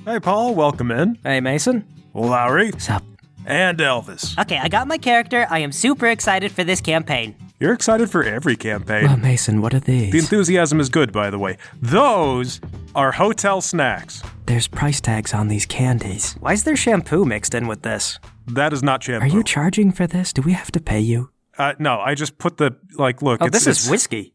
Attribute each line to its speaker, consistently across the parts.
Speaker 1: Hey, Paul, welcome in.
Speaker 2: Hey, Mason.
Speaker 1: Lowry.
Speaker 2: Sup?
Speaker 1: And Elvis.
Speaker 3: Okay, I got my character. I am super excited for this campaign.
Speaker 1: You're excited for every campaign.
Speaker 2: Well, Mason, what are these?
Speaker 1: The enthusiasm is good, by the way. Those are hotel snacks.
Speaker 2: There's price tags on these candies. Why is there shampoo mixed in with this?
Speaker 1: That is not shampoo.
Speaker 2: Are you charging for this? Do we have to pay you?
Speaker 1: No, I just put the, look.
Speaker 2: Oh, this is whiskey.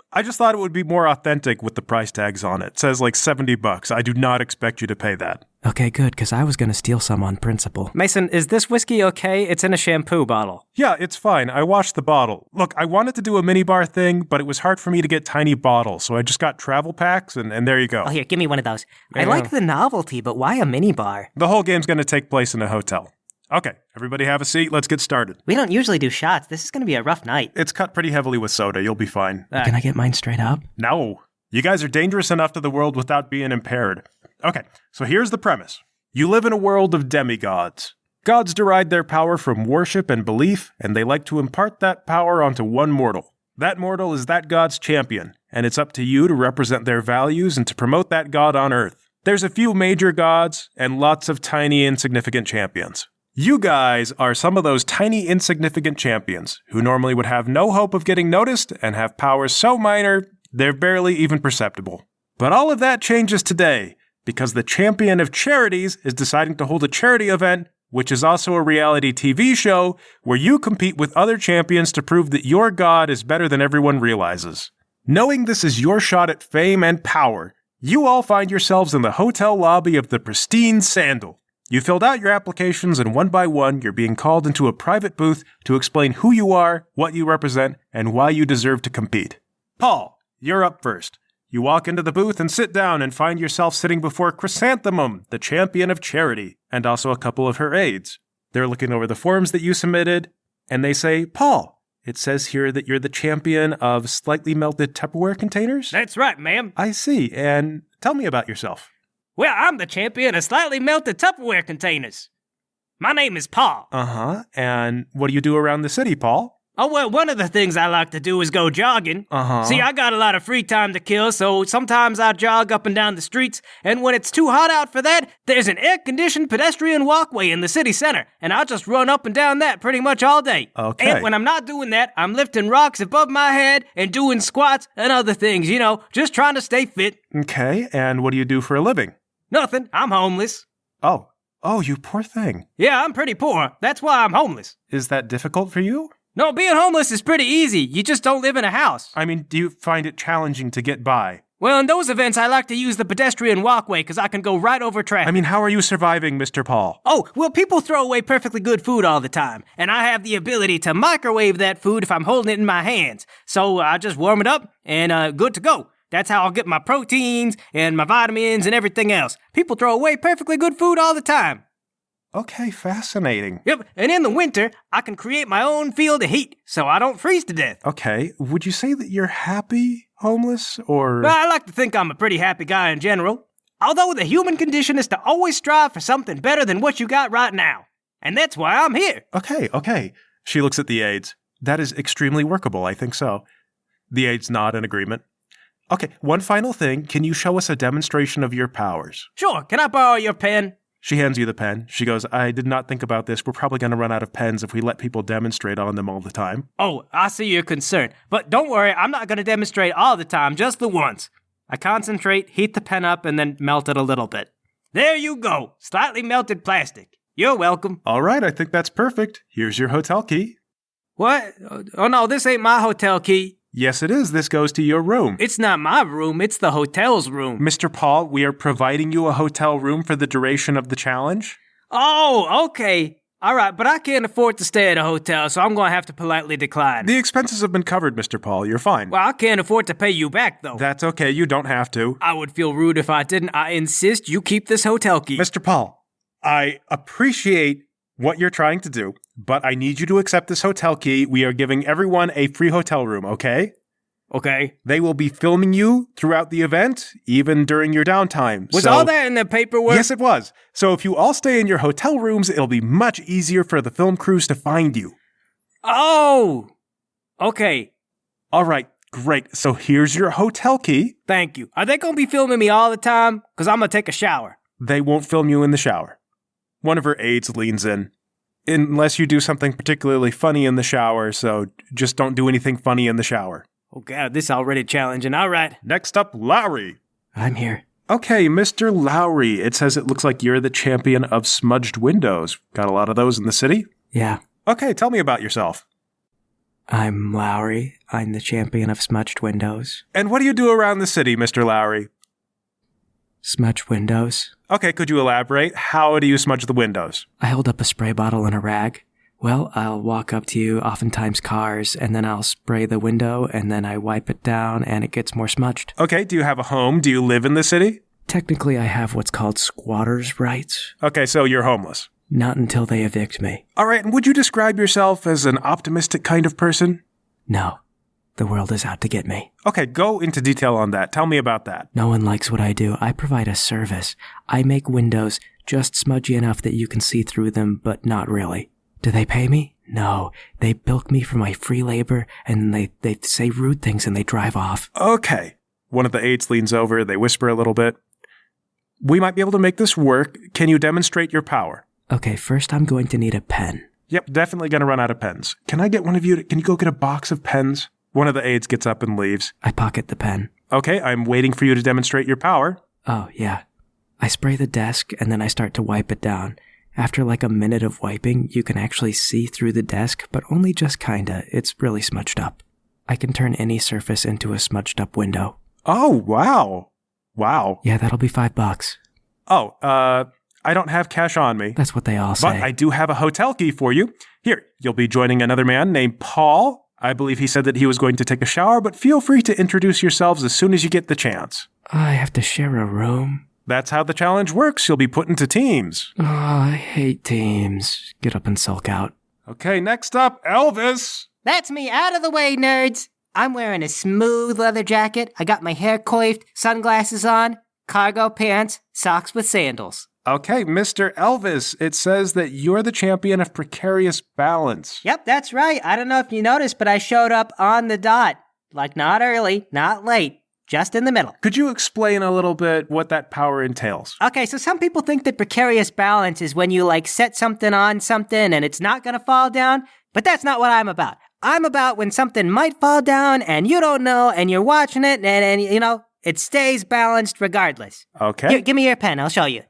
Speaker 1: I just thought it would be more authentic with the price tags on it. It says like $70. I do not expect you to pay that.
Speaker 2: Okay, good, because I was going to steal some on principle. Mason, is this whiskey okay? It's in a shampoo bottle.
Speaker 1: Yeah, it's fine. I washed the bottle. Look, I wanted to do a minibar thing, but it was hard for me to get tiny bottles, so I just got travel packs, and there you go.
Speaker 3: Oh, here, give me one of those.
Speaker 2: I like the novelty, but why a minibar?
Speaker 1: The whole game's going to take place in a hotel. Okay, everybody have a seat. Let's get started.
Speaker 3: We don't usually do shots. This is going to be a rough night.
Speaker 1: It's cut pretty heavily with soda. You'll be fine.
Speaker 2: Can I get mine straight up?
Speaker 1: No. You guys are dangerous enough to the world without being impaired. Okay, so here's the premise. You live in a world of demigods. Gods derive their power from worship and belief, and they like to impart that power onto one mortal. That mortal is that god's champion, and it's up to you to represent their values and to promote that god on Earth. There's a few major gods and lots of tiny, insignificant champions. You guys are some of those tiny, insignificant champions who normally would have no hope of getting noticed and have powers so minor, they're barely even perceptible. But all of that changes today, because the champion of charities is deciding to hold a charity event, which is also a reality TV show where you compete with other champions to prove that your god is better than everyone realizes. Knowing this is your shot at fame and power, you all find yourselves in the hotel lobby of the Pristine Sandal. You filled out your applications, and one by one, you're being called into a private booth to explain who you are, what you represent, and why you deserve to compete. Paul, you're up first. You walk into the booth and sit down and find yourself sitting before Chrysanthemum, the champion of charity, and also a couple of her aides. They're looking over the forms that you submitted, and they say, Paul, it says here that you're the champion of slightly melted Tupperware containers?
Speaker 3: That's right, ma'am.
Speaker 1: I see, and tell me about yourself.
Speaker 3: Well, I'm the champion of slightly melted Tupperware containers. My name is Paul.
Speaker 1: Uh-huh, and what do you do around the city, Paul?
Speaker 3: Oh, well, one of the things I like to do is go jogging.
Speaker 1: Uh-huh.
Speaker 3: See, I got a lot of free time to kill, so sometimes I jog up and down the streets, and when it's too hot out for that, there's an air-conditioned pedestrian walkway in the city center, and I'll just run up and down that pretty much all day.
Speaker 1: Okay.
Speaker 3: And when I'm not doing that, I'm lifting rocks above my head and doing squats and other things, just trying to stay fit.
Speaker 1: Okay, and what do you do for a living?
Speaker 3: Nothing. I'm homeless.
Speaker 1: Oh, you poor thing.
Speaker 3: Yeah, I'm pretty poor. That's why I'm homeless.
Speaker 1: Is that difficult for you?
Speaker 3: No, being homeless is pretty easy. You just don't live in a house.
Speaker 1: I mean, do you find it challenging to get by?
Speaker 3: Well, in those events, I like to use the pedestrian walkway because I can go right over traffic.
Speaker 1: I mean, how are you surviving, Mr. Paul?
Speaker 3: Oh, well, people throw away perfectly good food all the time, and I have the ability to microwave that food if I'm holding it in my hands. So I just warm it up, and good to go. That's how I'll get my proteins and my vitamins and everything else. People throw away perfectly good food all the time.
Speaker 1: Okay, fascinating.
Speaker 3: Yep, and in the winter, I can create my own field of heat, so I don't freeze to death.
Speaker 1: Okay, would you say that you're happy homeless, or...?
Speaker 3: Well, I like to think I'm a pretty happy guy in general. Although the human condition is to always strive for something better than what you got right now. And that's why I'm here.
Speaker 1: Okay. She looks at the aides. That is extremely workable, I think so. The aides nod in agreement. Okay, one final thing. Can you show us a demonstration of your powers?
Speaker 3: Sure, can I borrow your pen?
Speaker 1: She hands you the pen. She goes, I did not think about this. We're probably going to run out of pens if we let people demonstrate on them all the time.
Speaker 3: Oh, I see your concern. But don't worry, I'm not going to demonstrate all the time, just the once. I concentrate, heat the pen up, and then melt it a little bit. There you go, slightly melted plastic. You're welcome.
Speaker 1: All right, I think that's perfect. Here's your hotel key.
Speaker 3: What? Oh no, this ain't my hotel key.
Speaker 1: Yes, it is. This goes to your room.
Speaker 3: It's not my room, it's the hotel's room.
Speaker 1: Mr. Paul, we are providing you a hotel room for the duration of the challenge.
Speaker 3: Oh, okay. All right, but I can't afford to stay at a hotel, so I'm going to have to politely decline.
Speaker 1: The expenses have been covered, Mr. Paul. You're fine.
Speaker 3: Well, I can't afford to pay you back, though.
Speaker 1: That's okay. You don't have to.
Speaker 3: I would feel rude if I didn't. I insist you keep this hotel key.
Speaker 1: Mr. Paul, I appreciate what you're trying to do, but I need you to accept this hotel key. We are giving everyone a free hotel room, okay?
Speaker 3: Okay.
Speaker 1: They will be filming you throughout the event, even during your downtime.
Speaker 3: Was all that in the paperwork?
Speaker 1: Yes, it was. So if you all stay in your hotel rooms, it'll be much easier for the film crews to find you.
Speaker 3: Oh! Okay.
Speaker 1: All right, great. So here's your hotel key.
Speaker 3: Thank you. Are they going to be filming me all the time? Because I'm going to take a shower.
Speaker 1: they won't film you in the shower. One of her aides leans in. Unless you do something particularly funny in the shower, so just don't do anything funny in the shower.
Speaker 3: Oh, God, this is already challenging. All right.
Speaker 1: Next up, Lowry.
Speaker 2: I'm here.
Speaker 1: Okay, Mr. Lowry, it says it looks like you're the champion of smudged windows. Got a lot of those in the city?
Speaker 2: Yeah.
Speaker 1: Okay, tell me about yourself.
Speaker 2: I'm Lowry. I'm the champion of smudged windows.
Speaker 1: And what do you do around the city, Mr. Lowry?
Speaker 2: Smudge windows?
Speaker 1: Okay, could you elaborate? How do you smudge the windows?
Speaker 2: I hold up a spray bottle and a rag. Well, I'll walk up to you, oftentimes cars, and then I'll spray the window, and then I wipe it down, and it gets more smudged.
Speaker 1: Okay, do you have a home? Do you live in the city?
Speaker 2: Technically, I have what's called squatter's rights.
Speaker 1: Okay, so you're homeless.
Speaker 2: Not until they evict me.
Speaker 1: All right, and would you describe yourself as an optimistic kind of person?
Speaker 2: No. The world is out to get me.
Speaker 1: Okay, go into detail on that. Tell me about that.
Speaker 2: No one likes what I do. I provide a service. I make windows just smudgy enough that you can see through them, but not really. Do they pay me? No. They bilk me for my free labor, and they say rude things and they drive off.
Speaker 1: Okay. One of the aides leans over. They whisper a little bit. We might be able to make this work. Can you demonstrate your power?
Speaker 2: Okay, first I'm going to need a pen.
Speaker 1: Yep, definitely going to run out of pens. Can I get one of you can you go get a box of pens? One of the aides gets up and leaves.
Speaker 2: I pocket the pen.
Speaker 1: Okay, I'm waiting for you to demonstrate your power.
Speaker 2: Oh, yeah. I spray the desk, and then I start to wipe it down. After like a minute of wiping, you can actually see through the desk, but only just kinda. It's really smudged up. I can turn any surface into a smudged up window.
Speaker 1: Oh, wow. Wow.
Speaker 2: Yeah, that'll be $5.
Speaker 1: Oh, I don't have cash on me.
Speaker 2: That's what they all say.
Speaker 1: But I do have a hotel key for you. Here, you'll be joining another man named Paul. I believe he said that he was going to take a shower, but feel free to introduce yourselves as soon as you get the chance.
Speaker 2: I have to share a room?
Speaker 1: That's how the challenge works. You'll be put into teams.
Speaker 2: Oh, I hate teams. Get up and sulk out.
Speaker 1: Okay, next up, Elvis.
Speaker 3: That's me. Out of the way, nerds. I'm wearing a smooth leather jacket. I got my hair coiffed, sunglasses on, cargo pants, socks with sandals.
Speaker 1: Okay, Mr. Elvis, it says that you're the champion of precarious balance.
Speaker 3: Yep, that's right. I don't know if you noticed, but I showed up on the dot. Like, not early, not late, just in the middle.
Speaker 1: Could you explain a little bit what that power entails?
Speaker 3: Okay, so some people think that precarious balance is when you, like, set something on something and it's not gonna fall down, but that's not what I'm about. I'm about when something might fall down and you don't know and you're watching it and you know, it stays balanced regardless.
Speaker 1: Okay.
Speaker 3: Here, give me your pen, I'll show you.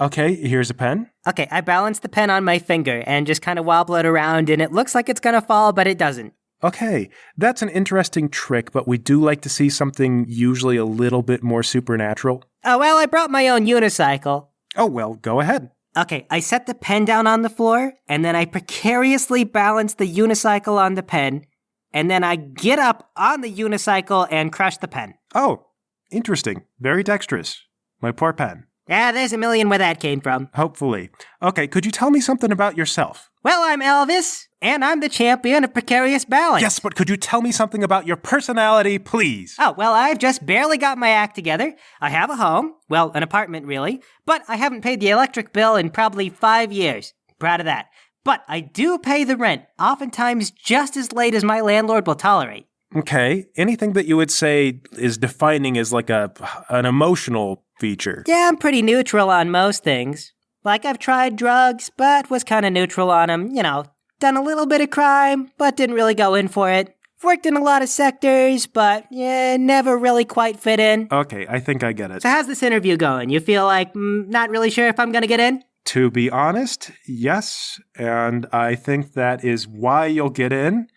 Speaker 1: Okay, here's a pen.
Speaker 3: Okay, I balance the pen on my finger and just kind of wobble it around and it looks like it's gonna fall, but it doesn't.
Speaker 1: Okay, that's an interesting trick, but we do like to see something usually a little bit more supernatural.
Speaker 3: Oh, well, I brought my own unicycle.
Speaker 1: Oh, well, go ahead.
Speaker 3: Okay, I set the pen down on the floor, and then I precariously balance the unicycle on the pen, and then I get up on the unicycle and crush the pen.
Speaker 1: Oh, interesting. Very dexterous. My poor pen.
Speaker 3: Yeah, there's a million where that came from.
Speaker 1: Hopefully. Okay, could you tell me something about yourself?
Speaker 3: Well, I'm Elvis, and I'm the champion of precarious balance.
Speaker 1: Yes, but could you tell me something about your personality, please?
Speaker 3: Oh, well, I've just barely got my act together. I have a home. Well, an apartment, really. But I haven't paid the electric bill in probably 5 years. Proud of that. But I do pay the rent, oftentimes just as late as my landlord will tolerate.
Speaker 1: Okay, anything that you would say is defining as like an emotional feature?
Speaker 3: Yeah, I'm pretty neutral on most things. Like, I've tried drugs, but was kind of neutral on them. You know, done a little bit of crime, but didn't really go in for it. Worked in a lot of sectors, but yeah, never really quite fit in.
Speaker 1: Okay, I think I get it.
Speaker 3: So how's this interview going? You feel like not really sure if I'm gonna get in?
Speaker 1: To be honest, yes, and I think that is why you'll get in.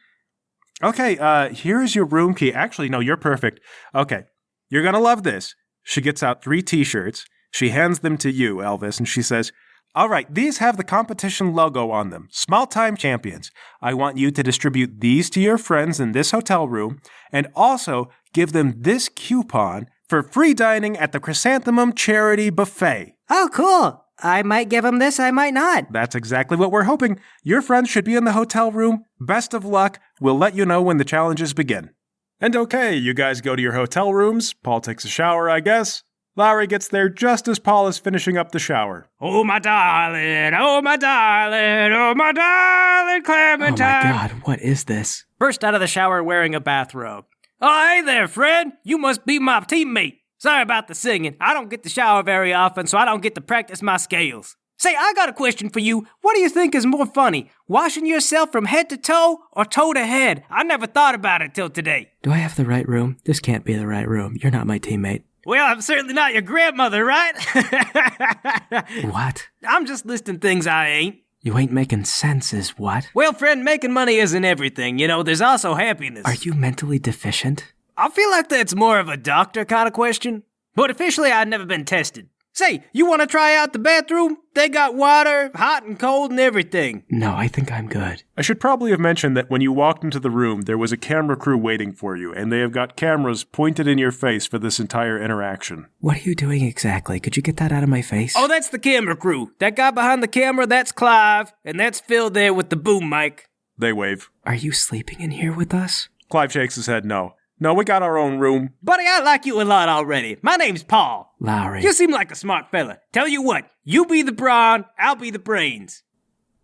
Speaker 1: Okay, here's your room key. Actually, no, you're perfect. Okay, you're gonna love this. She gets out 3 t-shirts. She hands them to you, Elvis, and she says, all right, these have the competition logo on them. Small-time champions. I want you to distribute these to your friends in this hotel room and also give them this coupon for free dining at the Chrysanthemum Charity Buffet.
Speaker 3: Oh, cool. I might give them this, I might not.
Speaker 1: That's exactly what we're hoping. Your friends should be in the hotel room. Best of luck. We'll let you know when the challenges begin. And okay, you guys go to your hotel rooms. Paul takes a shower, I guess. Lowry gets there just as Paul is finishing up the shower.
Speaker 3: Oh, my darling, oh, my darling, oh, my darling Clementine.
Speaker 2: Oh, my God, what is this?
Speaker 3: Burst out of the shower wearing a bathrobe. Oh, hey there, friend. You must be my teammate. Sorry about the singing. I don't get to shower very often, so I don't get to practice my scales. Say, I got a question for you. What do you think is more funny, washing yourself from head to toe or toe to head? I never thought about it till today.
Speaker 2: Do I have the right room? This can't be the right room. You're not my teammate.
Speaker 3: Well, I'm certainly not your grandmother, right?
Speaker 2: What?
Speaker 3: I'm just listing things I ain't.
Speaker 2: You ain't making sense is what?
Speaker 3: Well, friend, making money isn't everything. You know, there's also happiness.
Speaker 2: Are you mentally deficient?
Speaker 3: I feel like that's more of a doctor kind of question. But officially, I've never been tested. Say, you want to try out the bathroom? They got water, hot and cold and everything.
Speaker 2: No, I think I'm good.
Speaker 1: I should probably have mentioned that when you walked into the room, there was a camera crew waiting for you, and they have got cameras pointed in your face for this entire interaction.
Speaker 2: What are you doing exactly? Could you get that out of my face?
Speaker 3: Oh, that's the camera crew. That guy behind the camera, that's Clive, and that's Phil there with the boom mic.
Speaker 1: They wave.
Speaker 2: Are you sleeping in here with us?
Speaker 1: Clive shakes his head no. No, we got our own room.
Speaker 3: Buddy, I like you a lot already. My name's Paul.
Speaker 2: Lowry.
Speaker 3: You seem like a smart fella. Tell you what, you be the brawn, I'll be the brains.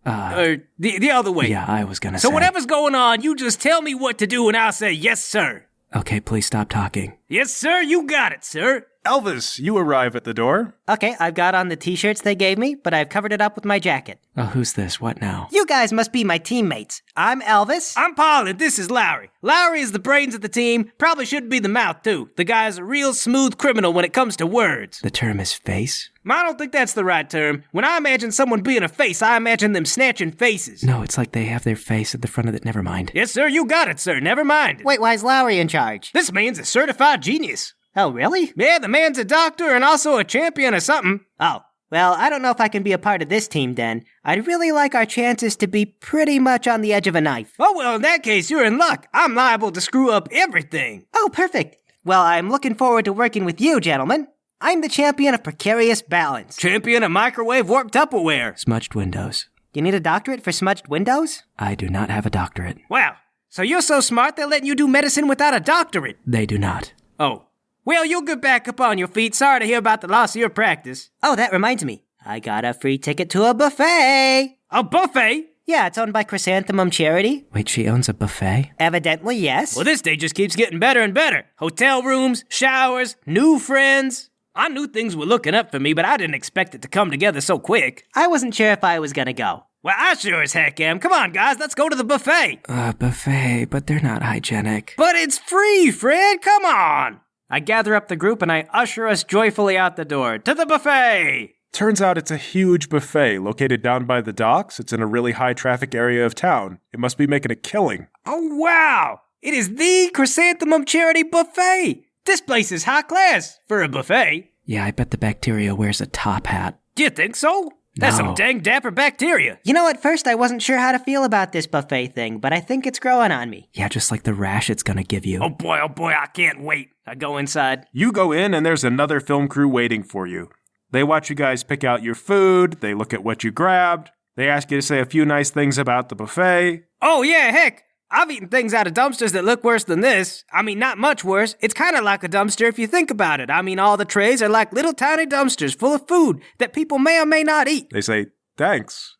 Speaker 3: Or the other way.
Speaker 2: Yeah, I was gonna say.
Speaker 3: So whatever's going on, you just tell me what to do and I'll say, yes, sir.
Speaker 2: Okay, please stop talking.
Speaker 3: Yes, sir, you got it, sir.
Speaker 1: Elvis, you arrive at the door.
Speaker 4: Okay, I've got on the t-shirts they gave me, but I've covered it up with my jacket.
Speaker 2: Oh, who's this? What now?
Speaker 4: You guys must be my teammates. I'm Elvis.
Speaker 3: I'm Paul and this is Lowry. Lowry is the brains of the team, probably shouldn't be the mouth too. The guy's a real smooth criminal when it comes to words.
Speaker 2: The term is face?
Speaker 3: I don't think that's the right term. When I imagine someone being a face, I imagine them snatching faces.
Speaker 2: No, it's like they have their face at the front of it. Never mind.
Speaker 3: Yes, sir, you got it, sir. Never mind.
Speaker 4: Wait, why is Lowry in charge?
Speaker 3: This man's a certified genius.
Speaker 4: Oh, really?
Speaker 3: Yeah, the man's a doctor and also a champion or something.
Speaker 4: Oh, well, I don't know if I can be a part of this team then. I'd really like our chances to be pretty much on the edge of a knife.
Speaker 3: Oh, well, in that case, you're in luck. I'm liable to screw up everything.
Speaker 4: Oh, perfect. Well, I'm looking forward to working with you, gentlemen. I'm the champion of precarious balance.
Speaker 3: Champion of microwave warped Tupperware.
Speaker 2: Smudged windows.
Speaker 4: You need a doctorate for smudged windows?
Speaker 2: I do not have a doctorate.
Speaker 3: Wow, so you're so smart they're letting you do medicine without a doctorate.
Speaker 2: They do not.
Speaker 3: Oh. Well, you'll get back up on your feet. Sorry to hear about the loss of your practice.
Speaker 4: Oh, that reminds me. I got a free ticket to a buffet.
Speaker 3: A buffet?
Speaker 4: Yeah, it's owned by Chrysanthemum Charity.
Speaker 2: Wait, she owns a buffet?
Speaker 4: Evidently, yes.
Speaker 3: Well, this day just keeps getting better and better. Hotel rooms, showers, new friends. I knew things were looking up for me, but I didn't expect it to come together so quick.
Speaker 4: I wasn't sure if I was gonna go.
Speaker 3: Well, I sure as heck am. Come on, guys, let's go to the buffet.
Speaker 2: Buffet, but they're not hygienic.
Speaker 3: But it's free, Fred, come on. I gather up the group and I usher us joyfully out the door. To the buffet!
Speaker 1: Turns out it's a huge buffet located down by the docks. It's in a really high traffic area of town. It must be making a killing.
Speaker 3: Oh, wow! It is the Chrysanthemum Charity Buffet! This place is high class for a buffet.
Speaker 2: Yeah, I bet the bacteria wears a top hat.
Speaker 3: Do you think so? That's
Speaker 2: No.
Speaker 3: some dang dapper bacteria.
Speaker 4: You know, at first I wasn't sure how to feel about this buffet thing, but I think it's growing on me.
Speaker 2: Yeah, just like the rash it's gonna give you.
Speaker 3: Oh boy, I can't wait. I go inside.
Speaker 1: You go in and there's another film crew waiting for you. They watch you guys pick out your food, they look at what you grabbed, they ask you to say a few nice things about the buffet.
Speaker 3: Oh yeah, heck. I've eaten things out of dumpsters that look worse than this. I mean, not much worse. It's kind of like a dumpster if you think about it. I mean, all the trays are like little tiny dumpsters full of food that people may or may not eat.
Speaker 1: They say, thanks.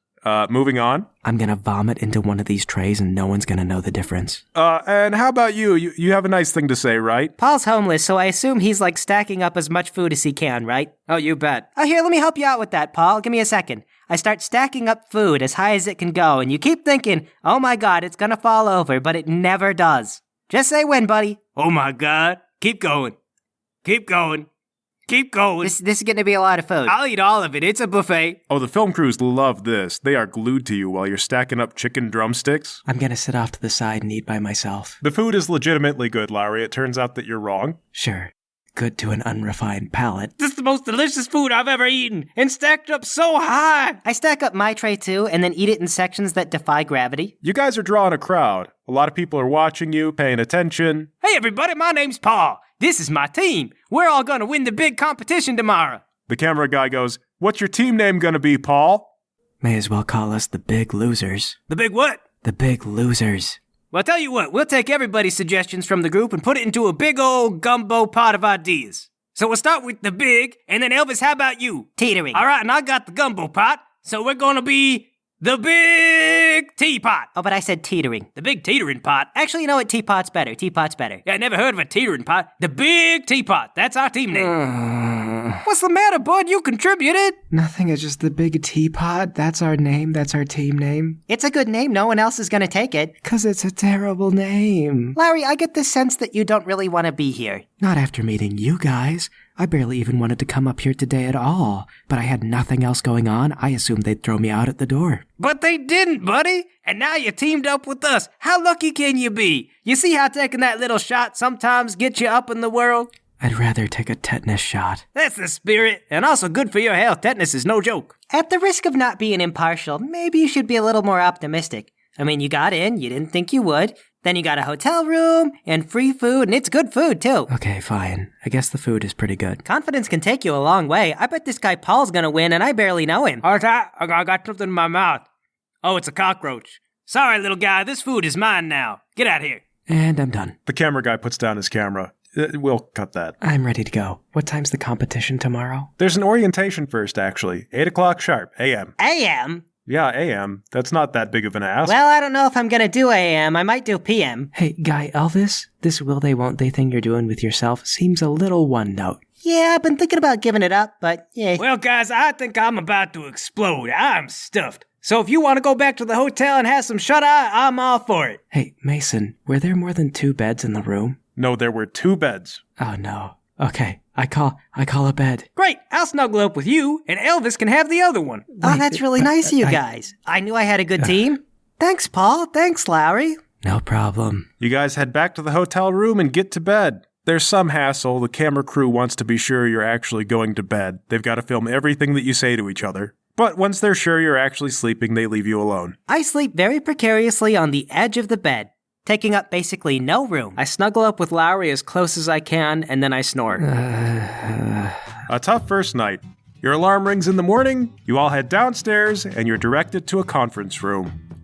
Speaker 1: Moving on.
Speaker 2: I'm gonna vomit into one of these trays and no one's gonna know the difference.
Speaker 1: And how about you? You have a nice thing to say, right?
Speaker 4: Paul's homeless, so I assume he's like stacking up as much food as he can, right?
Speaker 3: Oh, you bet.
Speaker 4: Oh, here, let me help you out with that, Paul. Give me a second. I start stacking up food as high as it can go, and you keep thinking, oh my god, it's gonna fall over, but it never does. Just say when, buddy.
Speaker 3: Oh my god. Keep going. Keep going. Keep going.
Speaker 4: This is gonna be a lot of food.
Speaker 3: I'll eat all of it. It's a buffet.
Speaker 1: Oh, the film crews love this. They are glued to you while you're stacking up chicken drumsticks.
Speaker 2: I'm gonna sit off to the side and eat by myself.
Speaker 1: The food is legitimately good, Lowry. It turns out that you're wrong.
Speaker 2: Sure. Good to an unrefined palate.
Speaker 3: This is the most delicious food I've ever eaten, and stacked up so high.
Speaker 4: I stack up my tray too, and then eat it in sections that defy gravity.
Speaker 1: You guys are drawing a crowd. A lot of people are watching you, paying attention.
Speaker 3: Hey everybody, my name's Paul. This is my team. We're all gonna win the big competition tomorrow.
Speaker 1: The camera guy goes, "What's your team name gonna be, Paul?"
Speaker 2: May as well call us the Big Losers.
Speaker 3: The big what?
Speaker 2: The Big Losers.
Speaker 3: Well, I'll tell you what, we'll take everybody's suggestions from the group and put it into a big old gumbo pot of ideas. So we'll start with the big, and then Elvis, how about you?
Speaker 4: Teetering.
Speaker 3: All right, and I got the gumbo pot, so we're gonna be the big big teapot.
Speaker 4: Oh, but I said teetering.
Speaker 3: The big teetering pot.
Speaker 4: Actually, you know what? Teapot's better. Teapot's better.
Speaker 3: Yeah, I never heard of a teetering pot. The big teapot. That's our team name. What's the matter, bud? You contributed.
Speaker 2: Nothing, it's just the big teapot. That's our name, that's our team name.
Speaker 4: It's a good name. No one else is going to take it.
Speaker 2: 'Cause it's a terrible name.
Speaker 4: Larry, I get the sense that you don't really want to be here.
Speaker 2: Not after meeting you guys. I barely even wanted to come up here today at all. But I had nothing else going on. I assumed they'd throw me out at the door.
Speaker 3: But they didn't, buddy. And now you teamed up with us. How lucky can you be? You see how taking that little shot sometimes gets you up in the world?
Speaker 2: I'd rather take a tetanus shot.
Speaker 3: That's the spirit. And also good for your health. Tetanus is no joke.
Speaker 4: At the risk of not being impartial, maybe you should be a little more optimistic. I mean, you got in, you didn't think you would. Then you got a hotel room and free food, and it's good food, too.
Speaker 2: Okay, fine. I guess the food is pretty good.
Speaker 4: Confidence can take you a long way. I bet this guy Paul's gonna win, and I barely know him.
Speaker 3: I got something in my mouth. Oh, it's a cockroach. Sorry, little guy. This food is mine now. Get out here.
Speaker 2: And I'm done.
Speaker 1: The camera guy puts down his camera. We'll cut that.
Speaker 2: I'm ready to go. What time's the competition tomorrow?
Speaker 1: There's an orientation first, actually. 8 o'clock sharp, a.m.
Speaker 4: AM?
Speaker 1: Yeah, a.m. That's not that big of an ask.
Speaker 4: Well, I don't know if I'm gonna do AM. I might do PM.
Speaker 2: Hey, Guy Elvis, this will they won't they thing you're doing with yourself seems a little one note.
Speaker 4: Yeah, I've been thinking about giving it up, but yeah.
Speaker 3: Well, guys, I think I'm about to explode. I'm stuffed. So if you want to go back to the hotel and have some shut-eye, I'm all for it.
Speaker 2: Hey, Mason, were there more than 2 beds in the room?
Speaker 1: No, there were 2 beds.
Speaker 2: Oh no. Okay, I call a bed.
Speaker 3: Great, I'll snuggle up with you, and Elvis can have the other one.
Speaker 4: Oh, that's really nice of you guys. I knew I had a good team. Thanks, Paul. Thanks, Larry.
Speaker 2: No problem.
Speaker 1: You guys head back to the hotel room and get to bed. There's some hassle. The camera crew wants to be sure you're actually going to bed. They've got to film everything that you say to each other. But once they're sure you're actually sleeping, they leave you alone.
Speaker 4: I sleep very precariously on the edge of the bed, taking up basically no room.
Speaker 3: I snuggle up with Lowry as close as I can, and then I snore.
Speaker 1: A tough first night. Your alarm rings in the morning, you all head downstairs, and you're directed to a conference room.